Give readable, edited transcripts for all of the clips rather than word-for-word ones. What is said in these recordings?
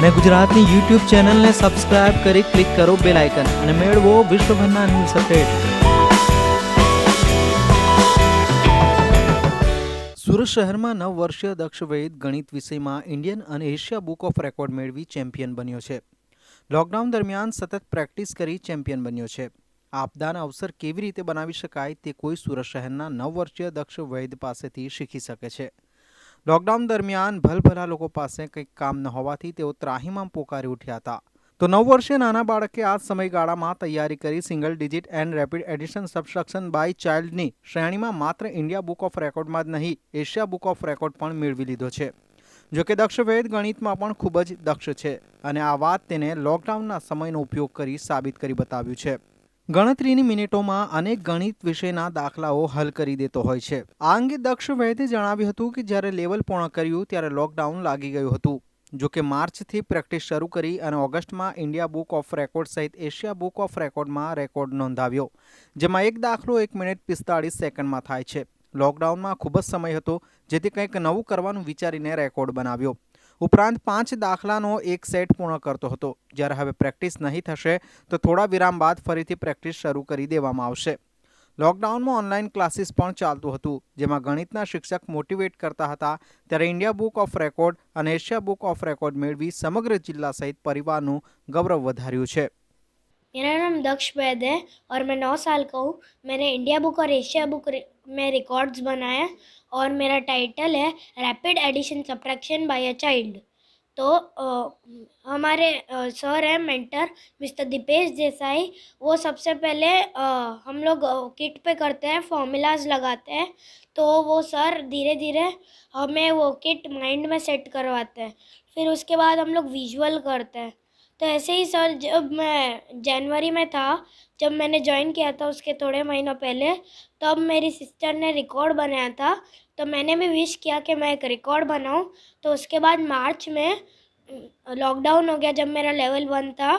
અને ગુજરાતની યુટ્યુબ ચેનલને સબસ્ક્રાઇબ કરી ક્લિક કરો બેલ આઇકન અને મેળવો વિશ્વભરના ન્યૂઝ અપડેટ। સુરત શહેરમાં 9 વર્ષીય દક્ષ વૈદ ગણિત વિષયમાં ઇન્ડિયન અને એશિયા બુક ઓફ રેકોર્ડ મેળવી ચેમ્પિયન બન્યો છે। લોકડાઉન દરમિયાન સતત પ્રેક્ટિસ કરી ચેમ્પિયન બન્યો છે। આપદાના અવસર કેવી રીતે બનાવી શકાય તે કોઈ સુરત શહેરના 9 વર્ષીય દક્ષ વૈદ પાસેથી શીખી શકે છે। लॉकडाउन दरमियान भलभला लोगों पासे कंई काम न होवाथी तेओ त्राहीमाम पोकारी उठ्या हता। तो 9 वर्षीय नाना बाळके आ समयगाळामां तैयारी करी single digit and rapid addition subtraction by चाइल्डनी श्रेणीमां मात्र इंडिया बुक ऑफ रेकॉर्डमां ज नहीं एशिया बुक ऑफ रेकॉर्ड पण मेळवी लीधो छे। जो कि दक्ष वैद गणितमां पण खूब ज दक्ष छे अने आ वात तेने लॉकडाउनना समयनो उपयोग करी साबित करी बताव्युं छे। गणतरीनी मिनिटोमां अनेक गणित विषयना दाखलाओ हल करी देतो होय छे। आ अंगे दक्ष वैदे जणाव्युं हतुं कि ज्यारे लेवल पूर्ण कर्युं त्यारे लॉकडाउन लागी गयुं हतुं। जो कि मार्चथी प्रेक्टिस शरू करी अने ऑगस्टमां इंडिया बुक ऑफ रेकॉर्ड सहित एशिया बुक ऑफ रेकॉर्डमां रेकॉर्ड नोंधाव्यो, जेमां एक दाखलो 1 मिनिट 45 सेकंडमां थाय छे। लॉकडाउनमां खूब ज समय हतो, जेथी कंईक नवुं करवानुं विचारीने रेकॉर्ड बनाव्यो। उपरांत 5 दाखलानो एक सेट पूर्ण करतो हतो। ज्यारे हवे प्रेक्टिस नहीं थशे तो थोड़ा विराम बाद फरीथी प्रेक्टिस शरू करी देवामां आवशे। लॉकडाउनमां ऑनलाइन क्लासीस पण चालतुं हतुं, जेमां गणितना शिक्षक मोटिवेट करता हता। त्यारे इंडिया बुक ऑफ रेकॉर्ड अने एशिया बुक ऑफ रेकॉर्ड मेळवी समग्र जिल्ला सहित परिवारनुं गौरव वधार्युं छे। मेरा नाम दक्ष वैद है और मैं 9 साल का हूँ। मैंने इंडिया बुक और एशिया बुक में रिकॉर्ड्स बनाए और मेरा टाइटल है rapid addition subtraction by a child. तो हमारे सर हैं मेंटर मिस्टर दीपेश देसाई। वो सबसे पहले हम लोग किट पे करते हैं, फॉर्मूलाज लगाते हैं। तो वो सर धीरे धीरे हमें वो किट माइंड में सेट करवाते हैं। फिर उसके बाद हम लोग विजुअल करते हैं। तो ऐसे ही सर जब मैं जनवरी में था, जब मैंने ज्वाइन किया था उसके थोड़े महीनों पहले, तब मेरी सिस्टर ने रिकॉर्ड बनाया था। तो मैंने भी विश किया कि मैं एक रिकॉर्ड बनाऊं। तो उसके बाद मार्च में लॉकडाउन हो गया, जब मेरा लेवल 1 था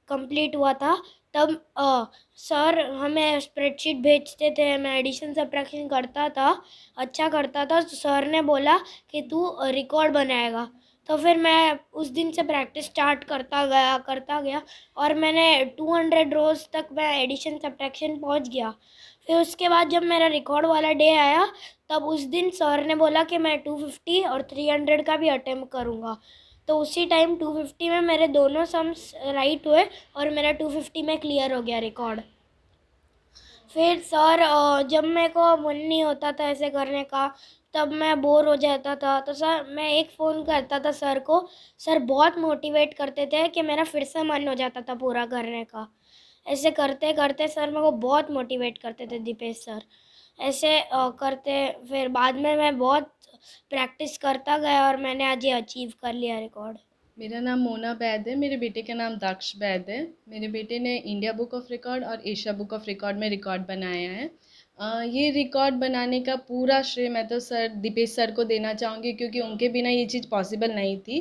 कंप्लीट हुआ था। तब सर हमें स्प्रेडशीट भेजते थे, मैं एडिशन सब्ट्रैक्शन करता था, अच्छा करता था। तो सर ने बोला कि तू रिकॉर्ड बनाएगा। तो फिर मैं उस दिन से प्रैक्टिस स्टार्ट करता गया और मैंने 200 रोज़ तक मैं एडिशन सब्ट्रैक्शन पहुंच गया। फिर उसके बाद जब मेरा रिकॉर्ड वाला डे आया, तब उस दिन सर ने बोला कि मैं 250 और 300 का भी अटेम्प्ट करूँगा। तो उसी टाइम 250 में मेरे दोनों सम्स राइट हुए और मेरा 250 में क्लियर हो गया रिकॉर्ड। फिर सर जब मेरे को मन नहीं होता था ऐसे करने का, तब मैं बोर हो जाता था, तो सर मैं एक फ़ोन करता था सर को। सर बहुत मोटिवेट करते थे कि मेरा फिर से मन हो जाता था पूरा करने का। ऐसे करते करते सर मेरे को बहुत मोटिवेट करते थे, दीपेश सर। ऐसे करते फिर बाद में मैं बहुत प्रैक्टिस करता गया और मैंने आज ये अचीव कर लिया रिकॉर्ड। मेरा नाम मोना वैद है। मेरे बेटे का नाम दक्ष वैद है। मेरे बेटे ने इंडिया बुक ऑफ रिकॉर्ड और एशिया बुक ऑफ रिकॉर्ड में रिकॉर्ड बनाया है। ये रिकॉर्ड बनाने का पूरा श्रेय मैं तो सर दीपेश सर को देना चाहूँगी, क्योंकि उनके बिना ये चीज़ पॉसिबल नहीं थी।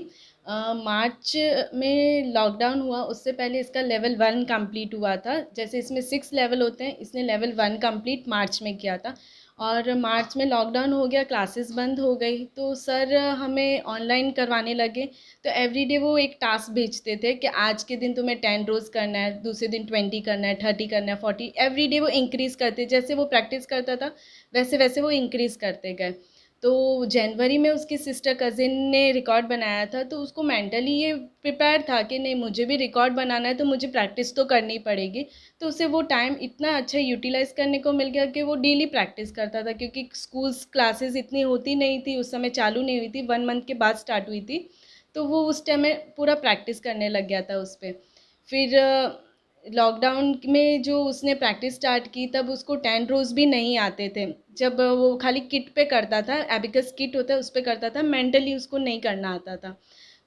मार्च में लॉकडाउन हुआ, उससे पहले इसका लेवल 1 कंप्लीट हुआ था। जैसे इसमें 6 लेवल होते हैं, इसने लेवल 1 कंप्लीट मार्च में किया था। और मार्च में लॉकडाउन हो गया, क्लासेस बंद हो गई, तो सर हमें ऑनलाइन करवाने लगे। तो एवरीडे वो एक टास्क भेजते थे कि आज के दिन तुम्हें 10 रोज़ करना है, दूसरे दिन 20 करना है, 30 करना है, 40। एवरीडे वो इंक्रीज़ करते, जैसे वो प्रैक्टिस करता था वैसे वैसे वो इंक्रीज़ करते गए। तो जनवरी में उसकी सिस्टर कज़िन ने रिकॉर्ड बनाया था, तो उसको मेंटली ये प्रिपेयर था कि नहीं, मुझे भी रिकॉर्ड बनाना है तो मुझे प्रैक्टिस तो करनी पड़ेगी। तो उसे वो टाइम इतना अच्छा यूटिलाइज़ करने को मिल गया कि वो डेली प्रैक्टिस करता था, क्योंकि स्कूल्स क्लासेस इतनी होती नहीं थी उस समय, चालू नहीं हुई थी, 1 मंथ के बाद स्टार्ट हुई थी। तो वो उस टाइम में पूरा प्रैक्टिस करने लग गया था उस पर। फिर लॉकडाउन में जो उसने प्रैक्टिस स्टार्ट की, तब उसको 10 रोज़ भी नहीं आते थे। जब वो खाली किट पे करता था, एबिकस किट होता है उस पर करता था, मेंटली उसको नहीं करना आता था।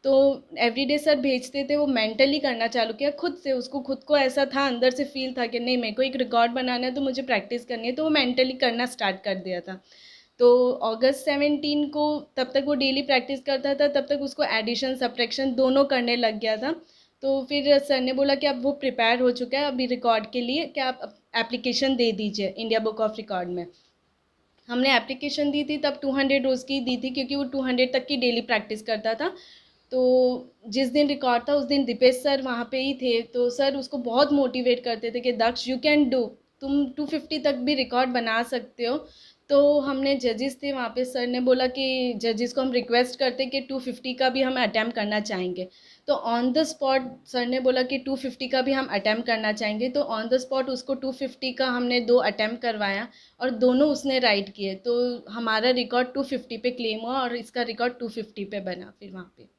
तो एवरीडे सर भेजते थे, वो मेंटली करना चालू किया खुद से। उसको खुद को ऐसा था, अंदर से फील था कि नहीं, मेरे को एक रिकॉर्ड बनाना है तो मुझे प्रैक्टिस करनी है, तो वो मेंटली करना स्टार्ट कर दिया था। तो अगस्त 17 को तब तक वो डेली प्रैक्टिस करता था, तब तक उसको एडिशन सब्ट्रैक्शन दोनों करने लग गया था। तो फिर सर ने बोला कि अब वो प्रिपेयर हो चुका है अभी रिकॉर्ड के लिए, कि आप एप्लीकेशन दे दीजिए इंडिया बुक ऑफ रिकॉर्ड में। हमने एप्लीकेशन दी थी, तब 200 रोज़ की दी थी, क्योंकि वो 200 तक की डेली प्रैक्टिस करता था। तो तो जिस दिन रिकॉर्ड था उस दिन दीपेश सर वहाँ पे ही थे, तो सर उसको बहुत मोटिवेट करते थे कि दक्ष यू कैन डू, तुम 250 तक भी रिकॉर्ड बना सकते हो। तो हमने जजेस थे वहाँ पे, सर ने बोला कि जजेस को हम रिक्वेस्ट करते कि 250 का भी हम अटैम्प्ट करना चाहेंगे। तो ऑन द स्पॉट सर ने बोला कि 250 का भी हम अटैम्प्ट करना चाहेंगे, तो ऑन द स्पॉट उसको 250 का हमने 2 अटैम्प्ट करवाया और दोनों उसने राइट किए, तो हमारा रिकॉर्ड 250 पे क्लेम हुआ और इसका रिकॉर्ड 250 पे बना फिर वहाँ पे।